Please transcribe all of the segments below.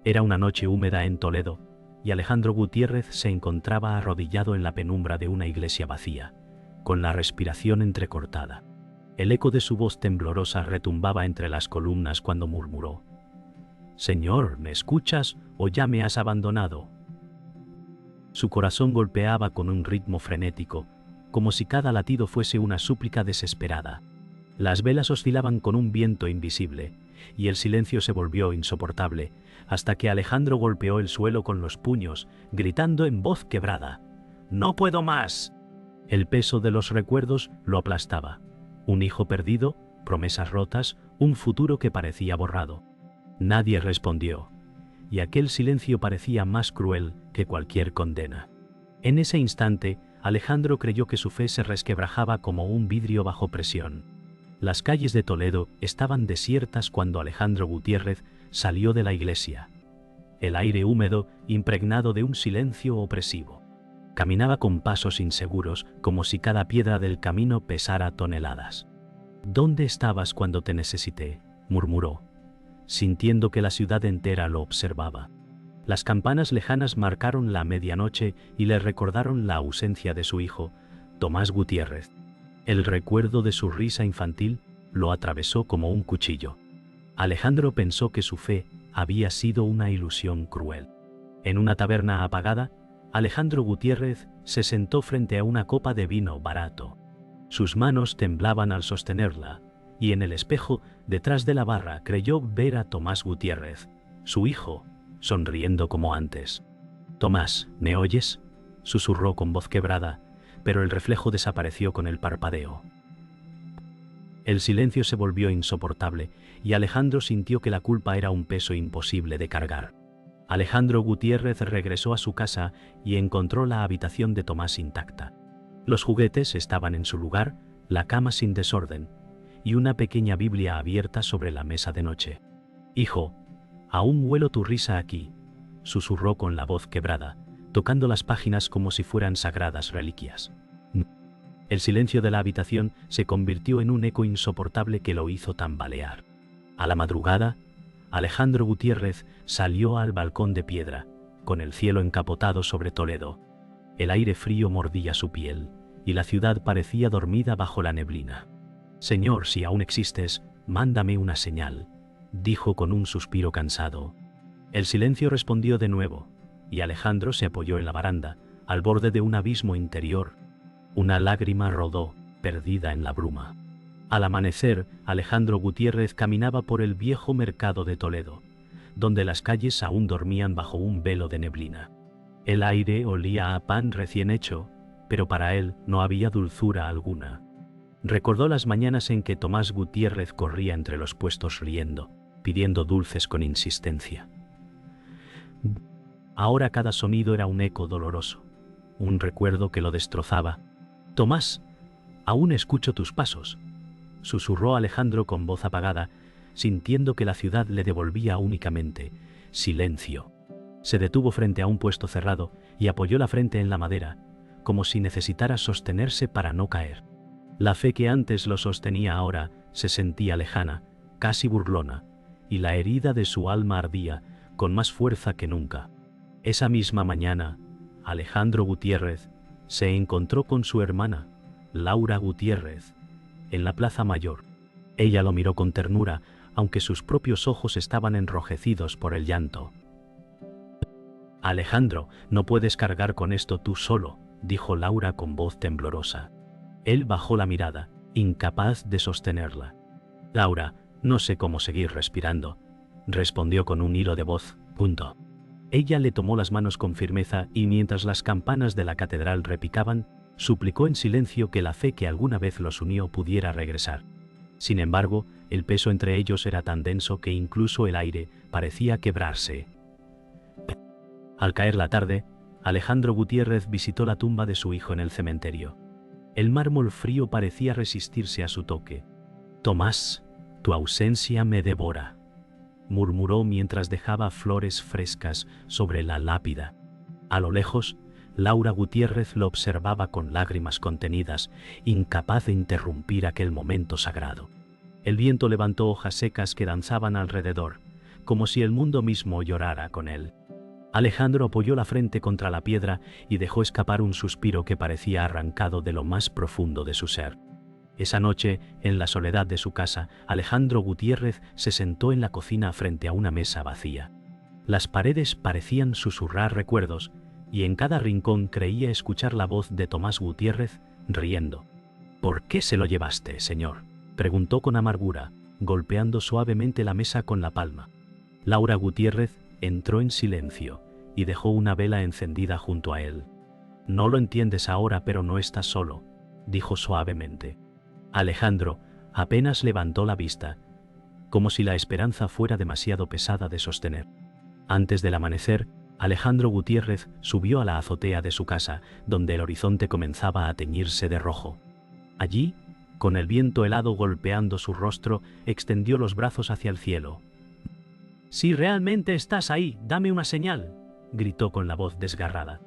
Era una noche húmeda en Toledo, y Alejandro Gutiérrez se encontraba arrodillado en la penumbra de una iglesia vacía, con la respiración entrecortada. El eco de su voz temblorosa retumbaba entre las columnas cuando murmuró: «Señor, ¿me escuchas o ya me has abandonado?». Su corazón golpeaba con un ritmo frenético, como si cada latido fuese una súplica desesperada. Las velas oscilaban con un viento invisible, y el silencio se volvió insoportable, hasta que Alejandro golpeó el suelo con los puños, gritando en voz quebrada: «¡No puedo más!». El peso de los recuerdos lo aplastaba. Un hijo perdido, promesas rotas, un futuro que parecía borrado. Nadie respondió, y aquel silencio parecía más cruel que cualquier condena. En ese instante, Alejandro creyó que su fe se resquebrajaba como un vidrio bajo presión. Las calles de Toledo estaban desiertas cuando Alejandro Gutiérrez salió de la iglesia. El aire húmedo, impregnado de un silencio opresivo. Caminaba con pasos inseguros, como si cada piedra del camino pesara toneladas. «¿Dónde estabas cuando te necesité?», murmuró, sintiendo que la ciudad entera lo observaba. Las campanas lejanas marcaron la medianoche y le recordaron la ausencia de su hijo, Tomás Gutiérrez. El recuerdo de su risa infantil lo atravesó como un cuchillo. Alejandro pensó que su fe había sido una ilusión cruel. En una taberna apagada, Alejandro Gutiérrez se sentó frente a una copa de vino barato. Sus manos temblaban al sostenerla, y en el espejo, detrás de la barra, creyó ver a Tomás Gutiérrez, su hijo, sonriendo como antes. «Tomás, ¿me oyes?», susurró con voz quebrada, pero el reflejo desapareció con el parpadeo. El silencio se volvió insoportable, y Alejandro sintió que la culpa era un peso imposible de cargar. Alejandro Gutiérrez regresó a su casa y encontró la habitación de Tomás intacta. Los juguetes estaban en su lugar, la cama sin desorden, y una pequeña Biblia abierta sobre la mesa de noche. «Hijo, aún huelo tu risa aquí», susurró con la voz quebrada, tocando las páginas como si fueran sagradas reliquias. El silencio de la habitación se convirtió en un eco insoportable que lo hizo tambalear. A la madrugada, Alejandro Gutiérrez salió al balcón de piedra, con el cielo encapotado sobre Toledo. El aire frío mordía su piel, y la ciudad parecía dormida bajo la neblina. «Señor, si aún existes, mándame una señal», dijo con un suspiro cansado. El silencio respondió de nuevo, y Alejandro se apoyó en la baranda, al borde de un abismo interior. Una lágrima rodó, perdida en la bruma. Al amanecer, Alejandro Gutiérrez caminaba por el viejo mercado de Toledo, donde las calles aún dormían bajo un velo de neblina. El aire olía a pan recién hecho, pero para él no había dulzura alguna. Recordó las mañanas en que Tomás Gutiérrez corría entre los puestos riendo, pidiendo dulces con insistencia. Ahora cada sonido era un eco doloroso, un recuerdo que lo destrozaba. «Tomás, aún escucho tus pasos», susurró Alejandro con voz apagada, sintiendo que la ciudad le devolvía únicamente silencio. Se detuvo frente a un puesto cerrado y apoyó la frente en la madera, como si necesitara sostenerse para no caer. La fe que antes lo sostenía ahora se sentía lejana, casi burlona, y la herida de su alma ardía con más fuerza que nunca. Esa misma mañana, Alejandro Gutiérrez se encontró con su hermana, Laura Gutiérrez, en la Plaza Mayor. Ella lo miró con ternura, aunque sus propios ojos estaban enrojecidos por el llanto. «Alejandro, no puedes cargar con esto tú solo», dijo Laura con voz temblorosa. Él bajó la mirada, incapaz de sostenerla. «Laura, no sé cómo seguir respirando», respondió con un hilo de voz. Ella le tomó las manos con firmeza y mientras las campanas de la catedral repicaban, suplicó en silencio que la fe que alguna vez los unió pudiera regresar. Sin embargo, el peso entre ellos era tan denso que incluso el aire parecía quebrarse. Al caer la tarde, Alejandro Gutiérrez visitó la tumba de su hijo en el cementerio. El mármol frío parecía resistirse a su toque. «Tomás, tu ausencia me devora», murmuró mientras dejaba flores frescas sobre la lápida. A lo lejos, Laura Gutiérrez lo observaba con lágrimas contenidas, incapaz de interrumpir aquel momento sagrado. El viento levantó hojas secas que danzaban alrededor, como si el mundo mismo llorara con él. Alejandro apoyó la frente contra la piedra y dejó escapar un suspiro que parecía arrancado de lo más profundo de su ser. Esa noche, en la soledad de su casa, Alejandro Gutiérrez se sentó en la cocina frente a una mesa vacía. Las paredes parecían susurrar recuerdos, y en cada rincón creía escuchar la voz de Tomás Gutiérrez, riendo. «¿Por qué se lo llevaste, señor?», preguntó con amargura, golpeando suavemente la mesa con la palma. Laura Gutiérrez entró en silencio y dejó una vela encendida junto a él. «No lo entiendes ahora, pero no estás solo», dijo suavemente. Alejandro apenas levantó la vista, como si la esperanza fuera demasiado pesada de sostener. Antes del amanecer, Alejandro Gutiérrez subió a la azotea de su casa, donde el horizonte comenzaba a teñirse de rojo. Allí, con el viento helado golpeando su rostro, extendió los brazos hacia el cielo. «Si realmente estás ahí, dame una señal», gritó con la voz desgarrada.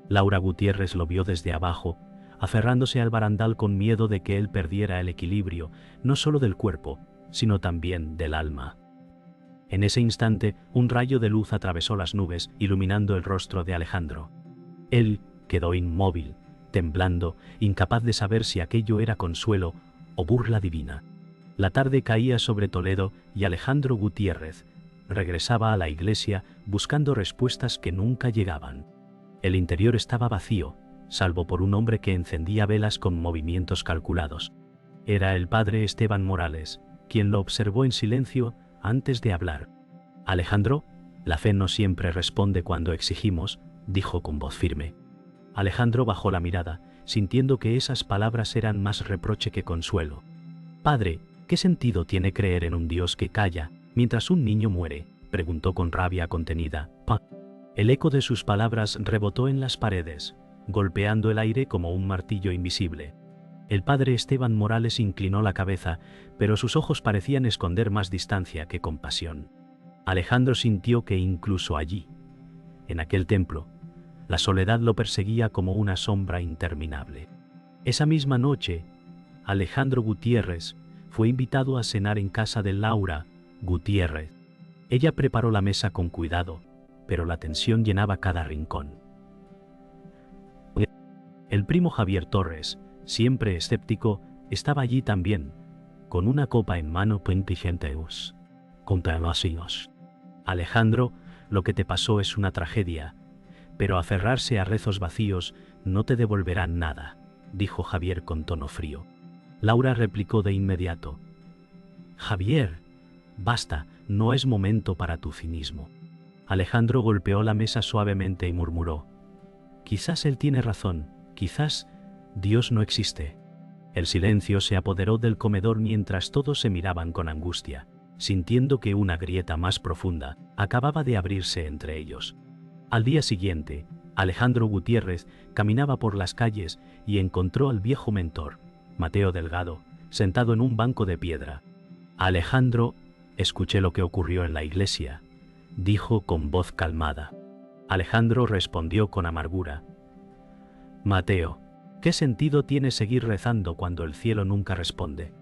Laura Gutiérrez lo vio desde abajo, aferrándose al barandal con miedo de que él perdiera el equilibrio, no solo del cuerpo, sino también del alma. En ese instante, un rayo de luz atravesó las nubes, iluminando el rostro de Alejandro. Él quedó inmóvil, temblando, incapaz de saber si aquello era consuelo o burla divina. La tarde caía sobre Toledo y Alejandro Gutiérrez regresaba a la iglesia buscando respuestas que nunca llegaban. El interior estaba vacío, salvo por un hombre que encendía velas con movimientos calculados. Era el padre Esteban Morales, quien lo observó en silencio antes de hablar. «Alejandro, la fe no siempre responde cuando exigimos», dijo con voz firme. Alejandro bajó la mirada, sintiendo que esas palabras eran más reproche que consuelo. «Padre, ¿qué sentido tiene creer en un Dios que calla mientras un niño muere?», preguntó con rabia contenida. «Pa». El eco de sus palabras rebotó en las paredes, golpeando el aire como un martillo invisible. El padre Esteban Morales inclinó la cabeza, pero sus ojos parecían esconder más distancia que compasión. Alejandro sintió que incluso allí, en aquel templo, la soledad lo perseguía como una sombra interminable. Esa misma noche, Alejandro Gutiérrez fue invitado a cenar en casa de Laura Gutiérrez. Ella preparó la mesa con cuidado, pero la tensión llenaba cada rincón. El primo Javier Torres, siempre escéptico, estaba allí también, con una copa en mano. «Alejandro, lo que te pasó es una tragedia, pero aferrarse a rezos vacíos no te devolverán nada», dijo Javier con tono frío. Laura replicó de inmediato: «Javier, basta, no es momento para tu cinismo». Alejandro golpeó la mesa suavemente y murmuró: «Quizás él tiene razón, quizás Dios no existe». El silencio se apoderó del comedor mientras todos se miraban con angustia, sintiendo que una grieta más profunda acababa de abrirse entre ellos. Al día siguiente, Alejandro Gutiérrez caminaba por las calles y encontró al viejo mentor, Mateo Delgado, sentado en un banco de piedra. «Alejandro, escuché lo que ocurrió en la iglesia», dijo con voz calmada. Alejandro respondió con amargura: «Mateo, ¿qué sentido tiene seguir rezando cuando el cielo nunca responde?».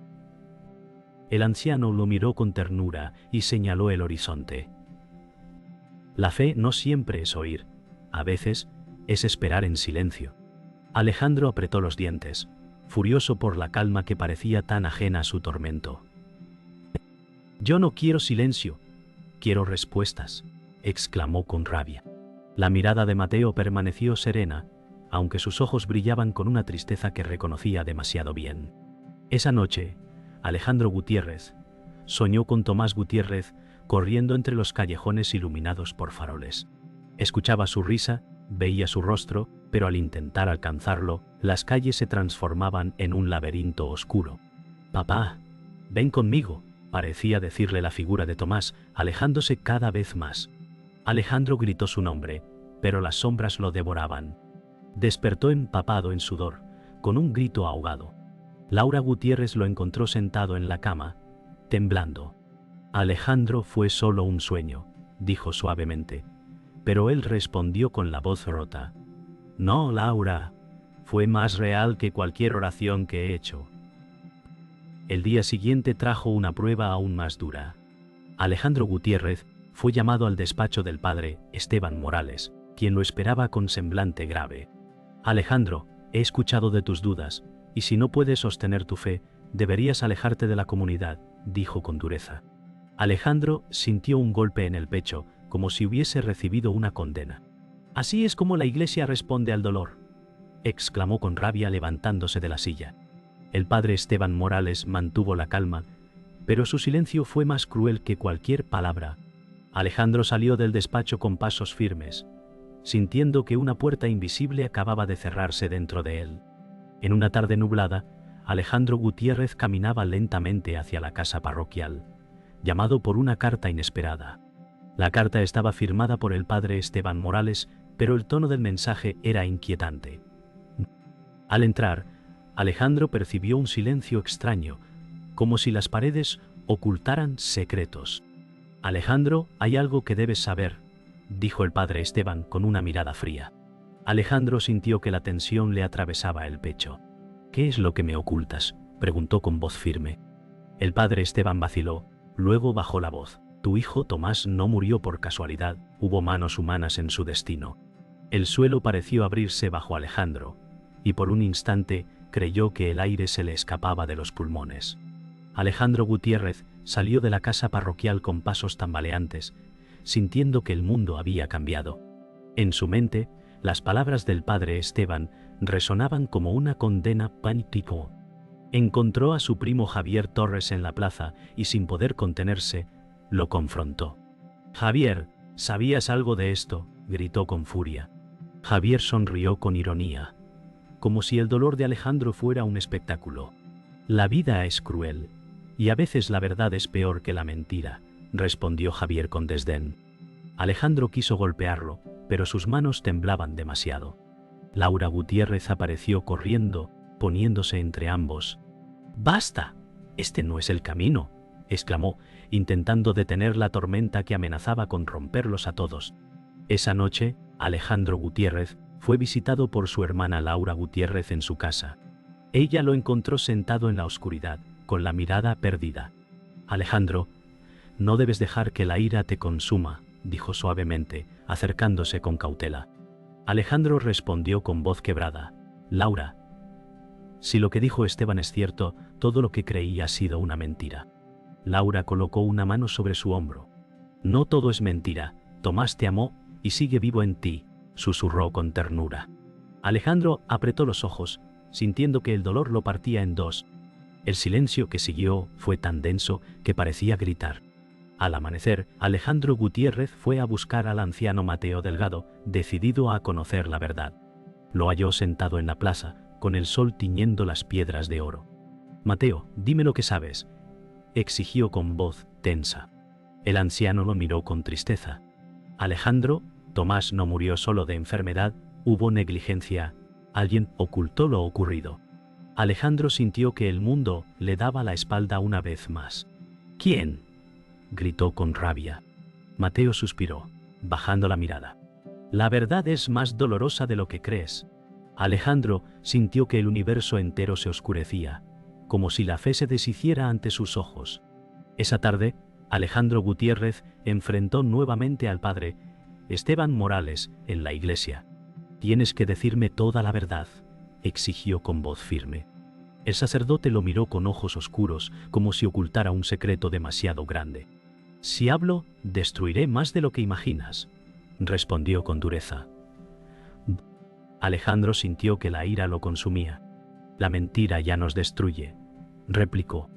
El anciano lo miró con ternura y señaló el horizonte. «La fe no siempre es oír, a veces es esperar en silencio». Alejandro apretó los dientes, furioso por la calma que parecía tan ajena a su tormento. «Yo no quiero silencio, quiero respuestas», exclamó con rabia. La mirada de Mateo permaneció serena, aunque sus ojos brillaban con una tristeza que reconocía demasiado bien. Esa noche, Alejandro Gutiérrez soñó con Tomás Gutiérrez corriendo entre los callejones iluminados por faroles. Escuchaba su risa, veía su rostro, pero al intentar alcanzarlo, las calles se transformaban en un laberinto oscuro. «Papá, ven conmigo», parecía decirle la figura de Tomás, alejándose cada vez más. Alejandro gritó su nombre, pero las sombras lo devoraban. Despertó empapado en sudor, con un grito ahogado. Laura Gutiérrez lo encontró sentado en la cama, temblando. «Alejandro, fue solo un sueño», dijo suavemente, pero él respondió con la voz rota: «No, Laura, fue más real que cualquier oración que he hecho». El día siguiente trajo una prueba aún más dura. Alejandro Gutiérrez fue llamado al despacho del padre Esteban Morales, quien lo esperaba con semblante grave. Alejandro, he escuchado de tus dudas, y si no puedes sostener tu fe, deberías alejarte de la comunidad, dijo con dureza. Alejandro sintió un golpe en el pecho, como si hubiese recibido una condena. Así es como la Iglesia responde al dolor, exclamó con rabia levantándose de la silla. El padre Esteban Morales mantuvo la calma, pero su silencio fue más cruel que cualquier palabra. Alejandro salió del despacho con pasos firmes, sintiendo que una puerta invisible acababa de cerrarse dentro de él. En una tarde nublada, Alejandro Gutiérrez caminaba lentamente hacia la casa parroquial, llamado por una carta inesperada. La carta estaba firmada por el padre Esteban Morales, pero el tono del mensaje era inquietante. Al entrar, Alejandro percibió un silencio extraño, como si las paredes ocultaran secretos. Alejandro, hay algo que debes saber, dijo el padre Esteban con una mirada fría. Alejandro sintió que la tensión le atravesaba el pecho. ¿Qué es lo que me ocultas?, preguntó con voz firme. El padre Esteban vaciló, luego bajó la voz. Tu hijo Tomás no murió por casualidad, hubo manos humanas en su destino. El suelo pareció abrirse bajo Alejandro, y por un instante creyó que el aire se le escapaba de los pulmones. Alejandro Gutiérrez salió de la casa parroquial con pasos tambaleantes, sintiendo que el mundo había cambiado. En su mente, las palabras del padre Esteban resonaban como una condena pánico. Encontró a su primo Javier Torres en la plaza y sin poder contenerse, lo confrontó. Javier, ¿sabías algo de esto?, gritó con furia. Javier sonrió con ironía, como si el dolor de Alejandro fuera un espectáculo. La vida es cruel, y a veces la verdad es peor que la mentira, respondió Javier con desdén. Alejandro quiso golpearlo, pero sus manos temblaban demasiado. Laura Gutiérrez apareció corriendo, poniéndose entre ambos. ¡Basta! Este no es el camino, exclamó, intentando detener la tormenta que amenazaba con romperlos a todos. Esa noche, Alejandro Gutiérrez fue visitado por su hermana Laura Gutiérrez en su casa. Ella lo encontró sentado en la oscuridad, con la mirada perdida. Alejandro, no debes dejar que la ira te consuma, dijo suavemente, acercándose con cautela. Alejandro respondió con voz quebrada. Laura, si lo que dijo Esteban es cierto, todo lo que creí ha sido una mentira. Laura colocó una mano sobre su hombro. No todo es mentira, Tomás te amó y sigue vivo en ti, susurró con ternura. Alejandro apretó los ojos, sintiendo que el dolor lo partía en dos. El silencio que siguió fue tan denso que parecía gritar. Al amanecer, Alejandro Gutiérrez fue a buscar al anciano Mateo Delgado, decidido a conocer la verdad. Lo halló sentado en la plaza, con el sol tiñendo las piedras de oro. Mateo, dime lo que sabes, exigió con voz tensa. El anciano lo miró con tristeza. Alejandro, Tomás no murió solo de enfermedad, hubo negligencia, alguien ocultó lo ocurrido. Alejandro sintió que el mundo le daba la espalda una vez más. ¿Quién?, gritó con rabia. Mateo suspiró, bajando la mirada. La verdad es más dolorosa de lo que crees. Alejandro sintió que el universo entero se oscurecía, como si la fe se deshiciera ante sus ojos. Esa tarde, Alejandro Gutiérrez enfrentó nuevamente al padre Esteban Morales en la iglesia. Tienes que decirme toda la verdad, exigió con voz firme. El sacerdote lo miró con ojos oscuros, como si ocultara un secreto demasiado grande. Si hablo, destruiré más de lo que imaginas, respondió con dureza. Alejandro sintió que la ira lo consumía. La mentira ya nos destruye, replicó.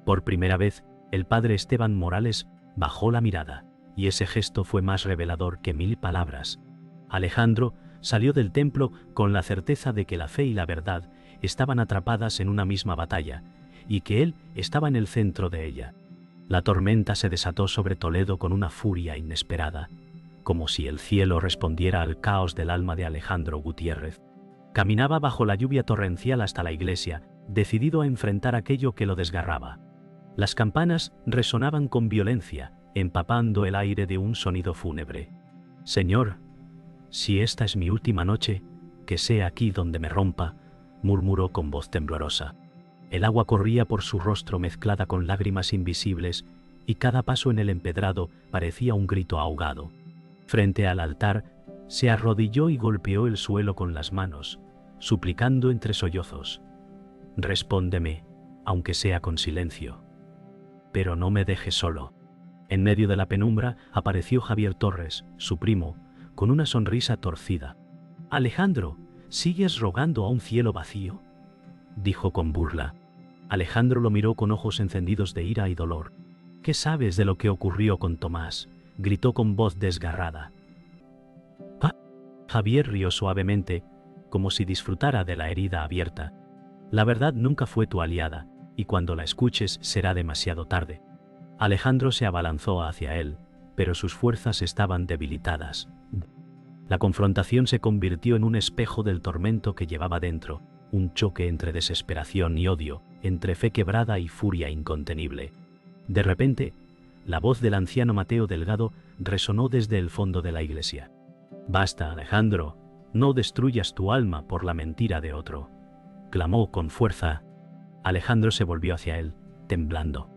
Por primera vez, el padre Esteban Morales bajó la mirada, y ese gesto fue más revelador que 1000 palabras. Alejandro salió del templo con la certeza de que la fe y la verdad estaban atrapadas en una misma batalla, y que él estaba en el centro de ella. La tormenta se desató sobre Toledo con una furia inesperada, como si el cielo respondiera al caos del alma de Alejandro Gutiérrez. Caminaba bajo la lluvia torrencial hasta la iglesia, decidido a enfrentar aquello que lo desgarraba. Las campanas resonaban con violencia, empapando el aire de un sonido fúnebre. Señor, si esta es mi última noche, que sea aquí donde me rompa, murmuró con voz temblorosa. El agua corría por su rostro mezclada con lágrimas invisibles, y cada paso en el empedrado parecía un grito ahogado. Frente al altar, se arrodilló y golpeó el suelo con las manos, suplicando entre sollozos: «Respóndeme, aunque sea con silencio. Pero no me dejes solo». En medio de la penumbra apareció Javier Torres, su primo, con una sonrisa torcida. «Alejandro, ¿sigues rogando a un cielo vacío?», dijo con burla. Alejandro lo miró con ojos encendidos de ira y dolor. «¿Qué sabes de lo que ocurrió con Tomás?», gritó con voz desgarrada. Javier rió suavemente, como si disfrutara de la herida abierta. «La verdad nunca fue tu aliada, y cuando la escuches será demasiado tarde». Alejandro se abalanzó hacia él, pero sus fuerzas estaban debilitadas. La confrontación se convirtió en un espejo del tormento que llevaba dentro, un choque entre desesperación y odio, entre fe quebrada y furia incontenible. De repente, la voz del anciano Mateo Delgado resonó desde el fondo de la iglesia. «Basta, Alejandro, no destruyas tu alma por la mentira de otro», clamó con fuerza. Alejandro se volvió hacia él, temblando.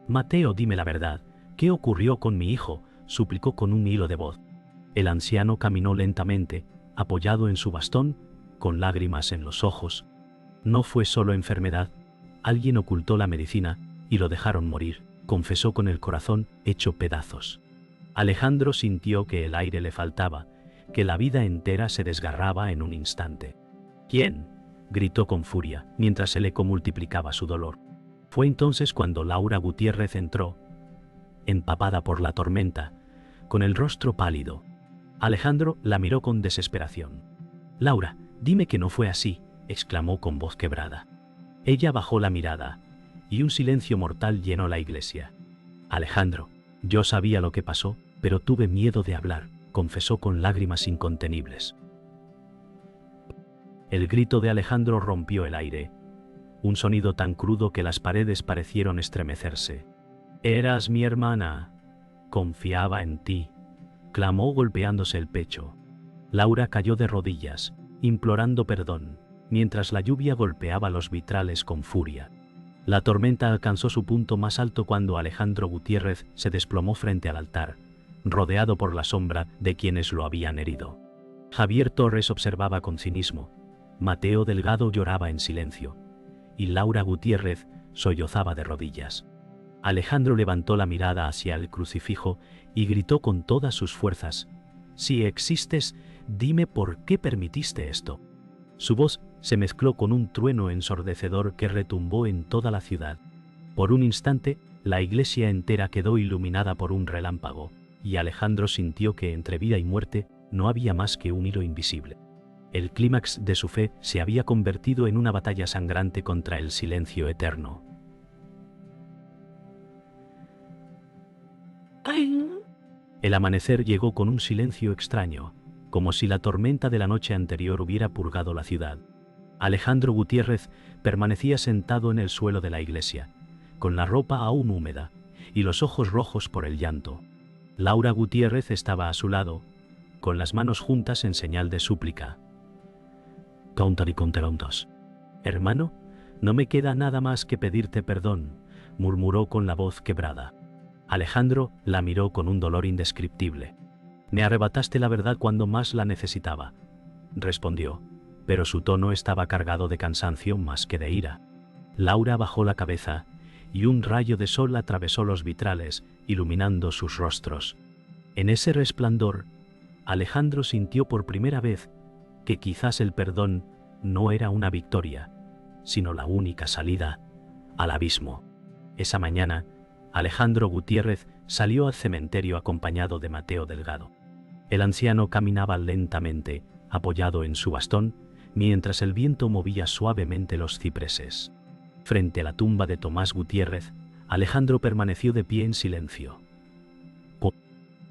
«Mateo, dime la verdad, ¿qué ocurrió con mi hijo?», suplicó con un hilo de voz. El anciano caminó lentamente, apoyado en su bastón, con lágrimas en los ojos. «No fue solo enfermedad, alguien ocultó la medicina y lo dejaron morir», confesó con el corazón hecho pedazos. Alejandro sintió que el aire le faltaba, que la vida entera se desgarraba en un instante. «¿Quién?», gritó con furia, mientras el eco multiplicaba su dolor. Fue entonces cuando Laura Gutiérrez entró, empapada por la tormenta, con el rostro pálido. Alejandro la miró con desesperación. «Laura, dime que no fue así», exclamó con voz quebrada. Ella bajó la mirada, y un silencio mortal llenó la iglesia. «Alejandro, yo sabía lo que pasó, pero tuve miedo de hablar», confesó con lágrimas incontenibles. El grito de Alejandro rompió el aire, un sonido tan crudo que las paredes parecieron estremecerse. «Eras mi hermana, confiaba en ti», clamó golpeándose el pecho. Laura cayó de rodillas, implorando perdón, mientras la lluvia golpeaba los vitrales con furia. La tormenta alcanzó su punto más alto cuando Alejandro Gutiérrez se desplomó frente al altar, rodeado por la sombra de quienes lo habían herido. Javier Torres observaba con cinismo, Mateo Delgado lloraba en silencio, y Laura Gutiérrez sollozaba de rodillas. Alejandro levantó la mirada hacia el crucifijo y gritó con todas sus fuerzas: «Si existes, dime por qué permitiste esto». Su voz se mezcló con un trueno ensordecedor que retumbó en toda la ciudad. Por un instante, la iglesia entera quedó iluminada por un relámpago, y Alejandro sintió que entre vida y muerte no había más que un hilo invisible. El clímax de su fe se había convertido en una batalla sangrante contra el silencio eterno. El amanecer llegó con un silencio extraño, como si la tormenta de la noche anterior hubiera purgado la ciudad. Alejandro Gutiérrez permanecía sentado en el suelo de la iglesia, con la ropa aún húmeda y los ojos rojos por el llanto. Laura Gutiérrez estaba a su lado, con las manos juntas en señal de súplica. «Hermano, no me queda nada más que pedirte perdón», murmuró con la voz quebrada. Alejandro la miró con un dolor indescriptible. «Me arrebataste la verdad cuando más la necesitaba», respondió, pero su tono estaba cargado de cansancio más que de ira. Laura bajó la cabeza, y un rayo de sol atravesó los vitrales, iluminando sus rostros. En ese resplandor, Alejandro sintió por primera vez que quizás el perdón no era una victoria, sino la única salida al abismo. Esa mañana, Alejandro Gutiérrez salió al cementerio acompañado de Mateo Delgado. El anciano caminaba lentamente, apoyado en su bastón, mientras el viento movía suavemente los cipreses. Frente a la tumba de Tomás Gutiérrez, Alejandro permaneció de pie en silencio.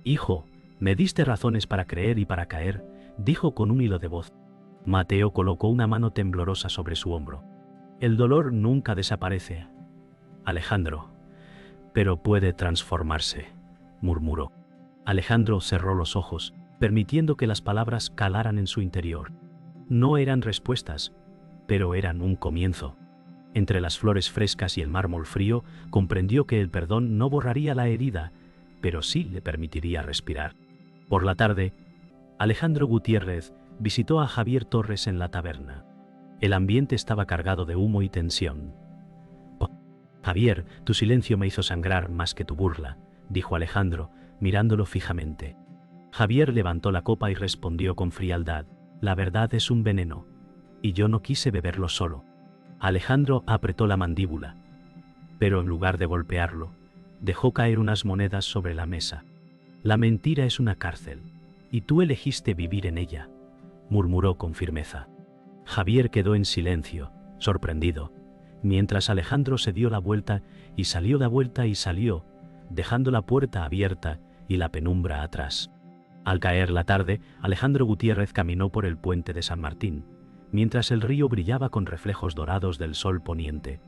«Hijo, me diste razones para creer y para caer», dijo con un hilo de voz. Mateo colocó una mano temblorosa sobre su hombro. «El dolor nunca desaparece, Alejandro, pero puede transformarse», murmuró. Alejandro cerró los ojos, permitiendo que las palabras calaran en su interior. No eran respuestas, pero eran un comienzo. Entre las flores frescas y el mármol frío, comprendió que el perdón no borraría la herida, pero sí le permitiría respirar. Por la tarde, Alejandro Gutiérrez visitó a Javier Torres en la taberna. El ambiente estaba cargado de humo y tensión. «Javier, tu silencio me hizo sangrar más que tu burla», dijo Alejandro, mirándolo fijamente. Javier levantó la copa y respondió con frialdad: «La verdad es un veneno, y yo no quise beberlo solo». Alejandro apretó la mandíbula, pero en lugar de golpearlo, dejó caer unas monedas sobre la mesa. «La mentira es una cárcel, y tú elegiste vivir en ella», murmuró con firmeza. Javier quedó en silencio, sorprendido, mientras Alejandro se dio la vuelta y salió, dejando la puerta abierta y la penumbra atrás. Al caer la tarde, Alejandro Gutiérrez caminó por el puente de San Martín, mientras el río brillaba con reflejos dorados del sol poniente.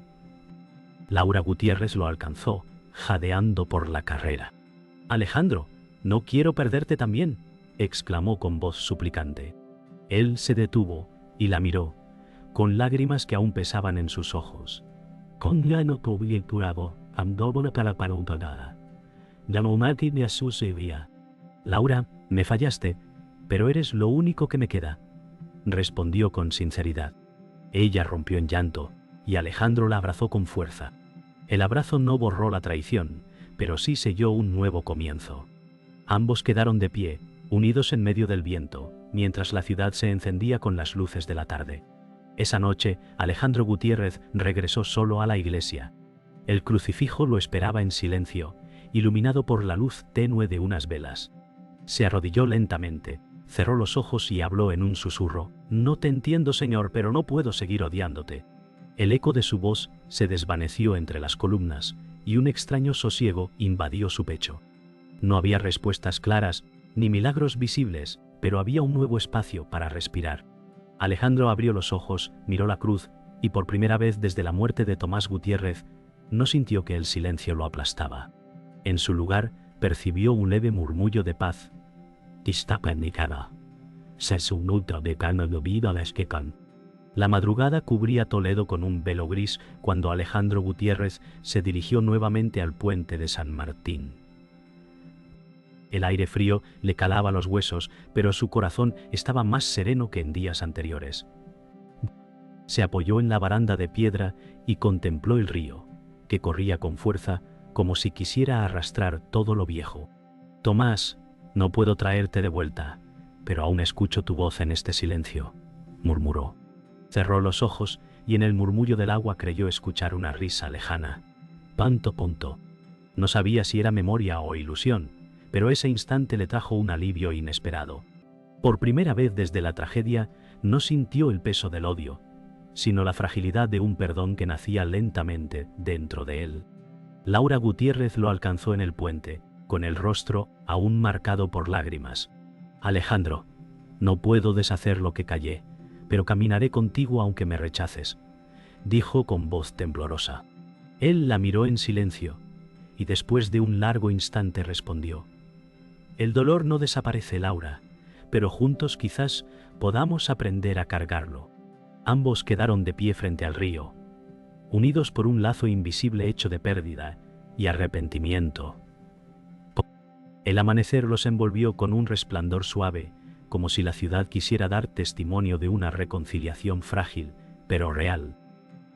Laura Gutiérrez lo alcanzó, jadeando por la carrera. «Alejandro, no quiero perderte también», exclamó con voz suplicante. Él se detuvo y la miró, con lágrimas que aún pesaban en sus ojos. «Laura, me fallaste, pero eres lo único que me queda», respondió con sinceridad. Ella rompió en llanto, y Alejandro la abrazó con fuerza. El abrazo no borró la traición, pero sí selló un nuevo comienzo. Ambos quedaron de pie, unidos en medio del viento, mientras la ciudad se encendía con las luces de la tarde. Esa noche, Alejandro Gutiérrez regresó solo a la iglesia. El crucifijo lo esperaba en silencio, iluminado por la luz tenue de unas velas. Se arrodilló lentamente, cerró los ojos y habló en un susurro: «No te entiendo, Señor, pero no puedo seguir odiándote». El eco de su voz se desvaneció entre las columnas, y un extraño sosiego invadió su pecho. No había respuestas claras, ni milagros visibles, pero había un nuevo espacio para respirar. Alejandro abrió los ojos, miró la cruz, y por primera vez desde la muerte de Tomás Gutiérrez, no sintió que el silencio lo aplastaba. En su lugar, percibió un leve murmullo de paz. La madrugada cubría Toledo con un velo gris cuando Alejandro Gutiérrez se dirigió nuevamente al puente de San Martín. El aire frío le calaba los huesos, pero su corazón estaba más sereno que en días anteriores. Se apoyó en la baranda de piedra y contempló el río, que corría con fuerza, como si quisiera arrastrar todo lo viejo. «Tomás, no puedo traerte de vuelta, pero aún escucho tu voz en este silencio», murmuró. Cerró los ojos y en el murmullo del agua creyó escuchar una risa lejana. «Panto punto». No sabía si era memoria o ilusión, pero ese instante le trajo un alivio inesperado. Por primera vez desde la tragedia, no sintió el peso del odio, sino la fragilidad de un perdón que nacía lentamente dentro de él. Laura Gutiérrez lo alcanzó en el puente, con el rostro aún marcado por lágrimas. «Alejandro, no puedo deshacer lo que callé, pero caminaré contigo aunque me rechaces», dijo con voz temblorosa. Él la miró en silencio, y después de un largo instante respondió: «El dolor no desaparece, Laura, pero juntos quizás podamos aprender a cargarlo». Ambos quedaron de pie frente al río, unidos por un lazo invisible hecho de pérdida y arrepentimiento. El amanecer los envolvió con un resplandor suave, como si la ciudad quisiera dar testimonio de una reconciliación frágil, pero real.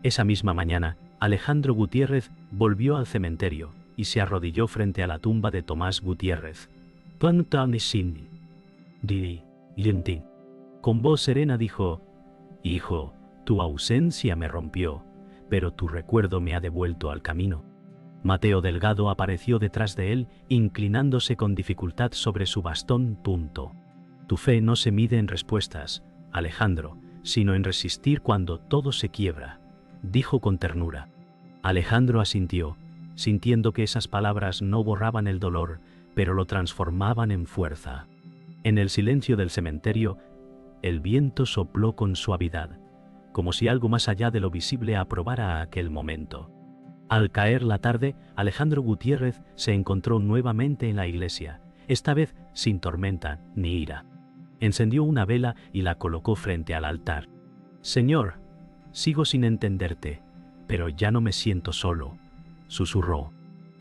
Esa misma mañana, Alejandro Gutiérrez volvió al cementerio y se arrodilló frente a la tumba de Tomás Gutiérrez. Con voz serena dijo: «Hijo, tu ausencia me rompió, pero tu recuerdo me ha devuelto al camino». Mateo Delgado apareció detrás de él, inclinándose con dificultad sobre su bastón. «Tu fe no se mide en respuestas, Alejandro, sino en resistir cuando todo se quiebra», dijo con ternura. Alejandro asintió, sintiendo que esas palabras no borraban el dolor, pero lo transformaban en fuerza. En el silencio del cementerio, el viento sopló con suavidad, como si algo más allá de lo visible aprobara aquel momento. Al caer la tarde, Alejandro Gutiérrez se encontró nuevamente en la iglesia, esta vez sin tormenta ni ira. Encendió una vela y la colocó frente al altar. «Señor, sigo sin entenderte, Pero ya no me siento solo, susurró.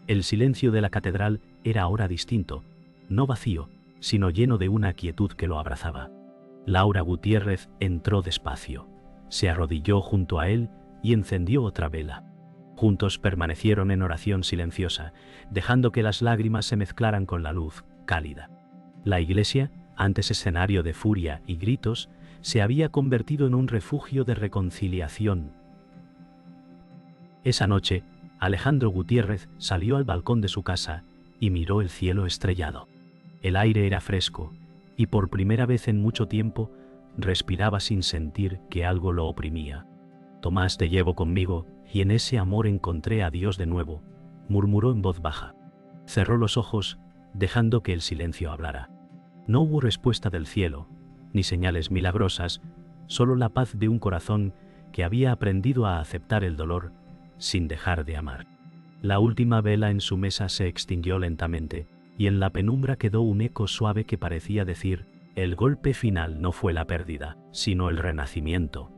El silencio de la catedral era ahora distinto, no vacío, sino lleno de una quietud que lo abrazaba. Laura Gutiérrez entró despacio, se arrodilló junto a él y encendió otra vela. Juntos permanecieron en oración silenciosa, dejando que las lágrimas se mezclaran con la luz cálida. La iglesia, antes escenario de furia y gritos, se había convertido en un refugio de reconciliación. Esa noche, Alejandro Gutiérrez salió al balcón de su casa y miró el cielo estrellado. El aire era fresco, y por primera vez en mucho tiempo respiraba sin sentir que algo lo oprimía. «Tomás, te llevo conmigo, y en ese amor encontré a Dios de nuevo», murmuró en voz baja. Cerró los ojos, dejando que el silencio hablara. No hubo respuesta del cielo, ni señales milagrosas, solo la paz de un corazón que había aprendido a aceptar el dolor sin dejar de amar. La última vela en su mesa se extinguió lentamente, y en la penumbra quedó un eco suave que parecía decir: el golpe final no fue la pérdida, sino el renacimiento.